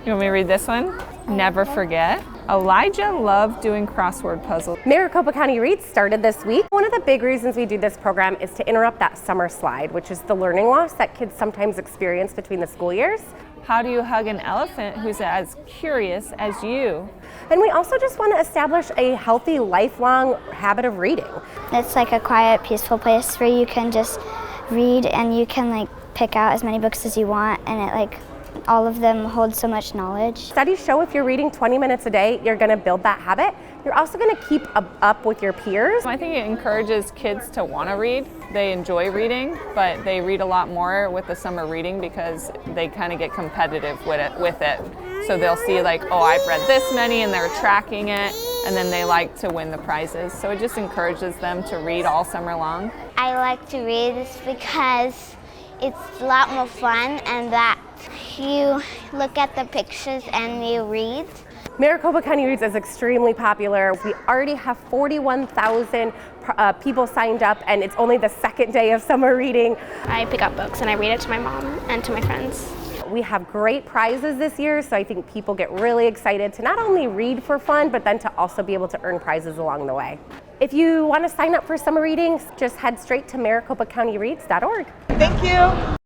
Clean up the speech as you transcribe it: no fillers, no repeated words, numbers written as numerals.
You want me to read this one? Never forget. Elijah loved doing crossword puzzles. Maricopa County Reads started this week. One of the big reasons we do this program is to interrupt that summer slide, which is the learning loss that kids sometimes experience between the school years. How do you hug an elephant who's as curious as you? And we also just want to establish a healthy, lifelong habit of reading. It's like a quiet, peaceful place where you can just read and you can pick out as many books as you want, and all of them hold so much knowledge. Studies show if you're reading 20 minutes a day, you're going to build that habit. You're also going to keep up with your peers. I think it encourages kids to want to read. They enjoy reading, but they read a lot more with the summer reading because they kind of get competitive with it. So they'll see oh, I've read this many, and they're tracking it, and then they like to win the prizes. So it just encourages them to read all summer long. I like to read because it's a lot more fun, and that you look at the pictures and you read. Maricopa County Reads is extremely popular. We already have 41,000 people signed up, and it's only the second day of summer reading. I pick up books and I read it to my mom and to my friends. We have great prizes this year, so I think people get really excited to not only read for fun, but then to also be able to earn prizes along the way. If you want to sign up for summer readings, just head straight to MaricopaCountyReads.org. Thank you.